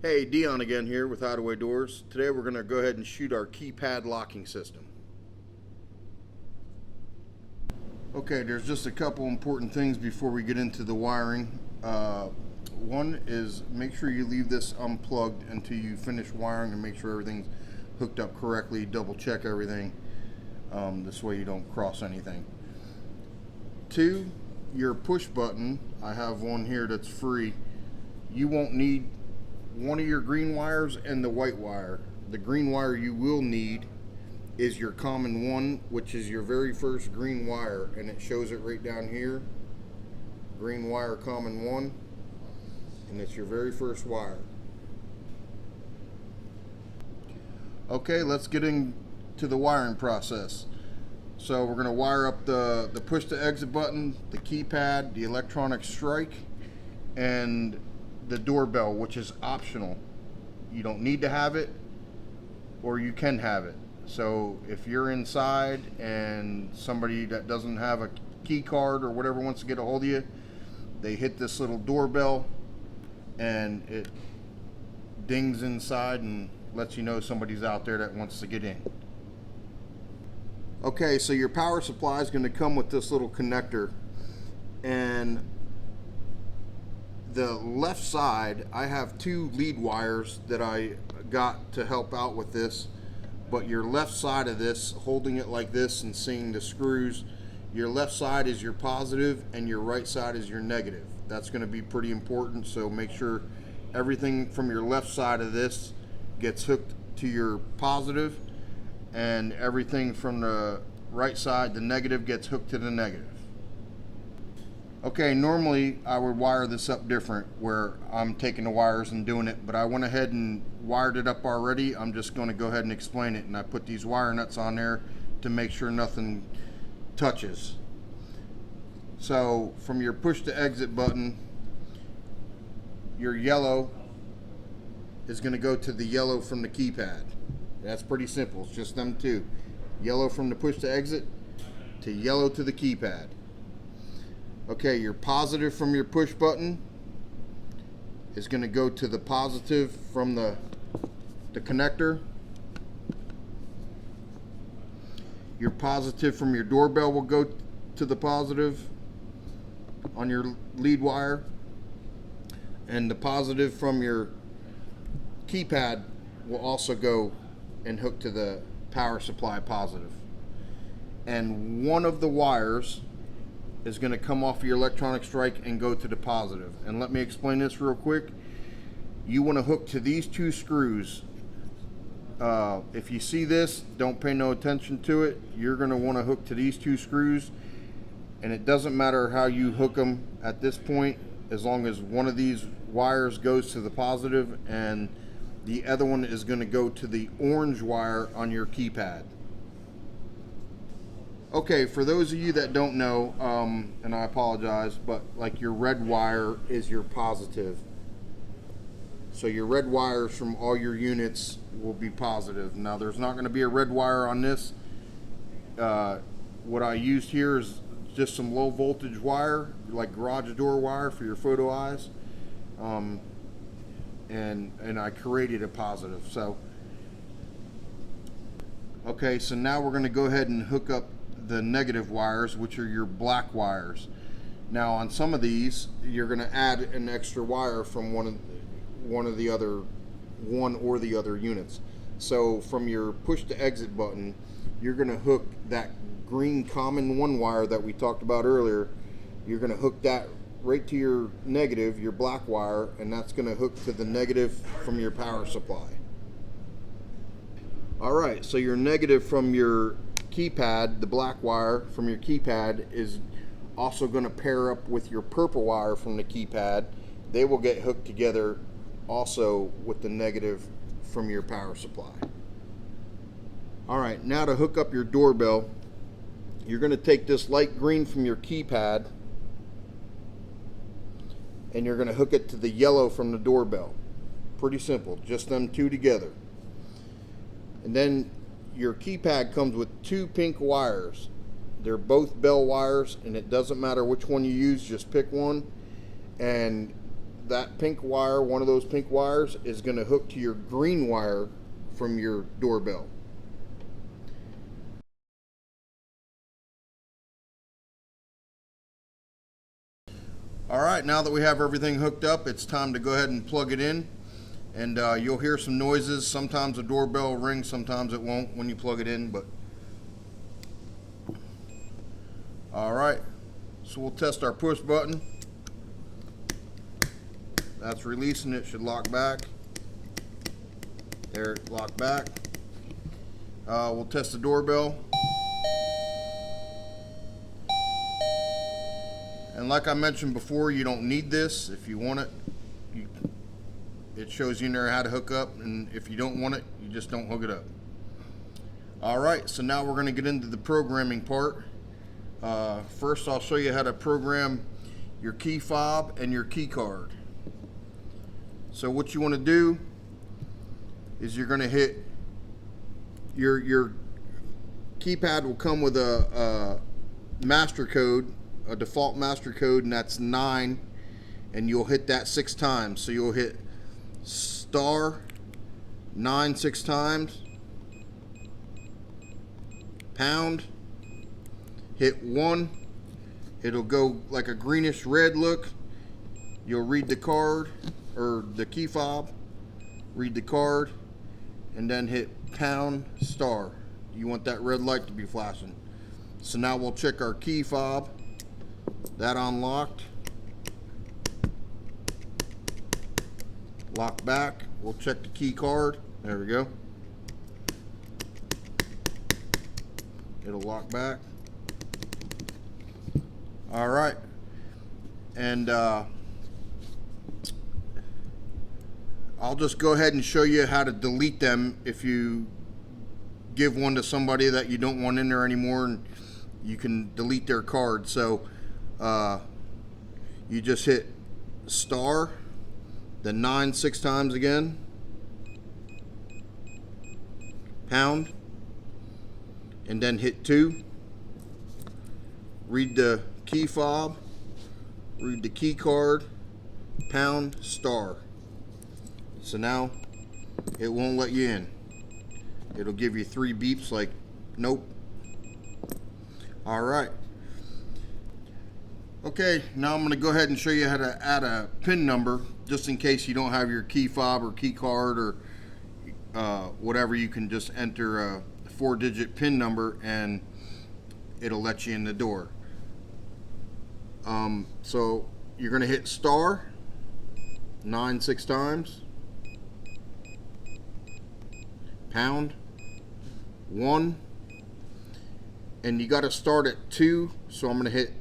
Hey, Dion again here with Hideaway Doors. Today we're going to go ahead and shoot our keypad locking system. Okay, there's just a couple important things before we get into the wiring. One is make sure you leave this unplugged until you finish wiring and make sure everything's hooked up correctly. Double check everything. This way you don't cross anything. Two, your push button, I have one here that's free. You won't need one of your green wires and the white wire. The green wire you will need is your common one, which is your very first green wire, and it shows it right down here. Green wire common one, and it's your very first wire. Okay, let's get into the wiring process. So we're going to wire up the push to exit button, the keypad, the electronic strike, and the doorbell, which is optional. You don't need to have it, or you can have it. So if you're inside and somebody that doesn't have a key card or whatever wants to get a hold of you, they hit this little doorbell and it dings inside and lets you know somebody's out there that wants to get in. Okay, so your power supply is going to come with this little connector, and the left side, I have two lead wires that I got to help out with this, but your left side of this, holding it like this and seeing the screws, your left side is your positive and your right side is your negative. That's going to be pretty important, so make sure everything from your left side of this gets hooked to your positive, and everything from the right side, the negative, gets hooked to the negative. Okay, normally I would wire this up different, where I'm taking the wires and doing it, but I went ahead and wired it up already. I'm just going to go ahead and explain it, and I put these wire nuts on there to make sure nothing touches. So from your push to exit button, your yellow is going to go to the yellow from the keypad. That's pretty simple, it's just them two. Yellow from the push to exit to yellow to the keypad. Okay, your positive from your push button is going to go to the positive from the connector. Your positive from your doorbell will go to the positive on your lead wire, and the positive from your keypad will also go and hook to the power supply positive. And one of the wires is going to come off of your electronic strike and go to the positive. And let me explain this real quick. You want to hook to these two screws. If you see this, don't pay no attention to it. You're going to want to hook to these two screws, and it doesn't matter how you hook them at this point, as long as one of these wires goes to the positive and the other one is going to go to the orange wire on your keypad. Okay, for those of you that don't know, and I apologize, but like your red wire is your positive. So your red wires from all your units will be positive. Now there's not going to be a red wire on this. What I used here is just some low voltage wire, like garage door wire for your photo eyes. And I created a positive. So, okay, so now we're going to go ahead and hook up the negative wires, which are your black wires. Now on some of these you're going to add an extra wire from one or the other units. So from your push to exit button, you're going to hook that green common one wire that we talked about earlier. You're going to hook that right to your negative, your black wire, and that's going to hook to the negative from your power supply. Alright, so your negative from your keypad, the black wire from your keypad, is also going to pair up with your purple wire from the keypad. They will get hooked together also with the negative from your power supply. Alright, now to hook up your doorbell, you're going to take this light green from your keypad and you're going to hook it to the yellow from the doorbell. Pretty simple, just them two together. And then your keypad comes with two pink wires. They're both bell wires, and it doesn't matter which one you use, just pick one. And that pink wire, one of those pink wires, is going to hook to your green wire from your doorbell. Alright, now that we have everything hooked up, it's time to go ahead and plug it in. And you'll hear some noises. Sometimes the doorbell will ring, sometimes it won't when you plug it in. But alright, so we'll test our push button. That's releasing, it should lock back. There, lock back. We'll test the doorbell. And like I mentioned before, you don't need this. If you want it, it shows you in there how to hook up, and if you don't want it, you just don't hook it up. Alright, so now we're going to get into the programming part. First I'll show you how to program your key fob and your key card. So what you want to do is you're going to hit your keypad will come with a master code, a default master code, and that's 9, and you'll hit that 6 times. So you'll hit star 9 6 times, pound, hit 1, it'll go like a greenish red look. You'll read the card or the key fob, read the card, and then hit pound star. You want that red light to be flashing. So now we'll check our key fob. That unlocked. Lock back. We'll check the key card. There we go. It'll lock back. All right. And I'll just go ahead and show you how to delete them if you give one to somebody that you don't want in there anymore, and you can delete their card. So you just hit star, then 9 6 times again, pound, and then hit 2. Read the key fob, read the key card, pound star. So now it won't let you in. It'll give you 3 beeps like nope. Alright. Okay, now I'm going to go ahead and show you how to add a PIN number, just in case you don't have your key fob or key card or whatever. You can just enter a 4-digit PIN number and it'll let you in the door. So you're going to hit star 9 6 times, pound 1, and you got to start at 2. So I'm going to hit,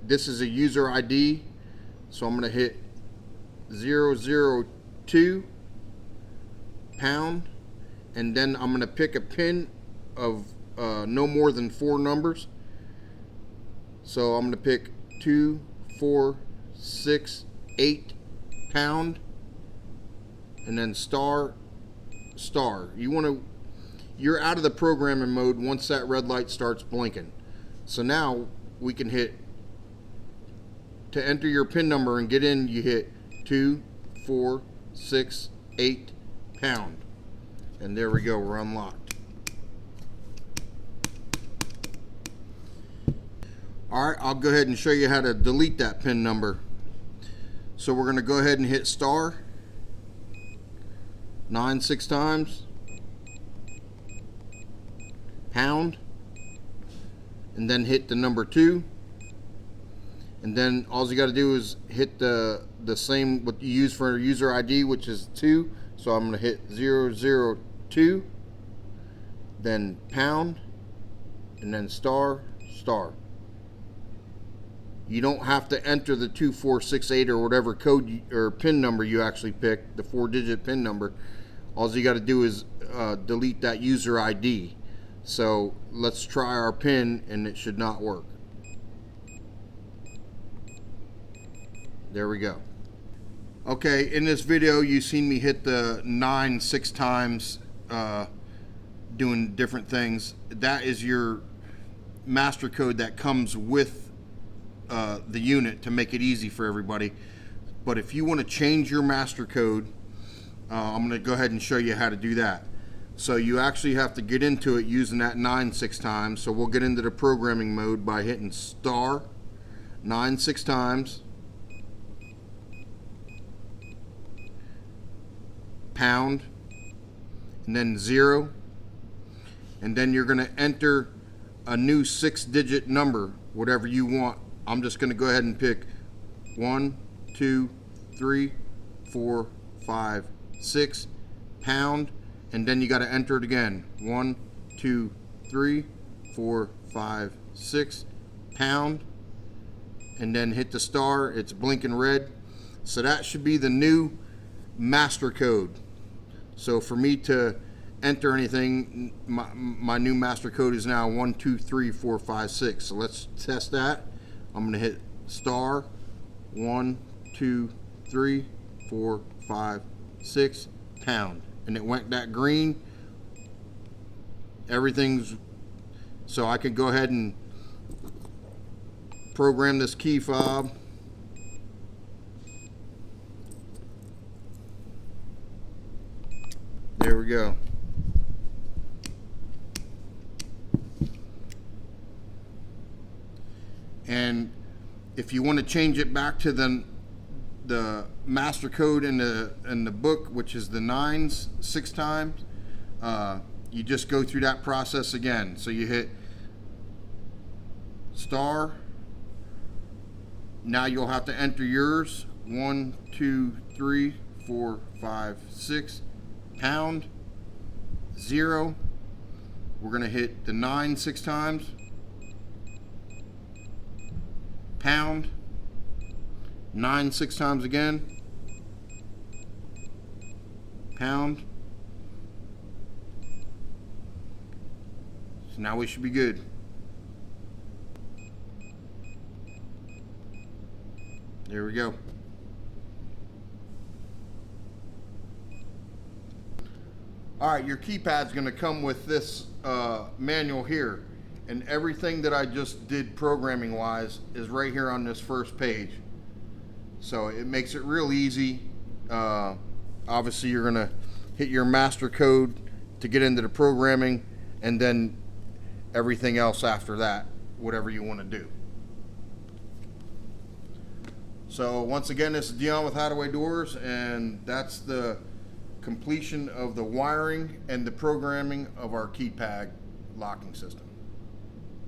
this is a user ID, so I'm going to hit 002 pound, and then I'm going to pick a pin of no more than 4 numbers. So I'm going to pick 2 4 6 8 pound, and then star star. You're out of the programming mode once that red light starts blinking. So now we can hit, to enter your PIN number and get in, you hit 2 4 6 8 pound, and there we go, we're unlocked. Alright, I'll go ahead and show you how to delete that PIN number. So we're going to go ahead and hit star 9 6 times, pound, and then hit the number 2, and then all you got to do is hit the same what you use for user ID, which is 2. So I'm going to hit 002, then pound, and then star star. You don't have to enter the 2468 or whatever code or PIN number you actually picked, the 4-digit PIN number. All you got to do is delete that user ID. So let's try our PIN, and it should not work. There we go. Okay, in this video you've seen me hit the 9 6 times doing different things. That is your master code that comes with the unit to make it easy for everybody. But if you want to change your master code, I'm going to go ahead and show you how to do that. So you actually have to get into it using that 9 6 times. So we'll get into the programming mode by hitting star 9 6 times, pound, and then 0, and then you're going to enter a new 6-digit number, whatever you want. I'm just going to go ahead and pick 1 2 3 4 5 6, pound, and then you got to enter it again. 1 2 3 4 5 6, pound, and then hit the star. It's blinking red. So that should be the new master code. So for me to enter anything, my new master code is now 1 2 3 4 5 6. So let's test that. I'm going to hit star 1 2 3 4 5 6, pound, and it went that green. Everything's, so I can go ahead and program this key fob. There we go. And if you want to change it back to the master code in the book, which is the 9s 6 times, you just go through that process again. So you hit star. Now you'll have to enter yours. 1 2 3 4 5 6, pound, 0. We're going to hit the 9 6 times, pound, 9 6 times again, pound. So now we should be good. There we go. All right, your keypad's going to come with this manual here, and everything that I just did programming wise is right here on this first page. So it makes it real easy. Obviously you're going to hit your master code to get into the programming, and then everything else after that, whatever you want to do. So once again, this is Dion with Hadaway Doors, and that's the completion of the wiring and the programming of our keypad locking system.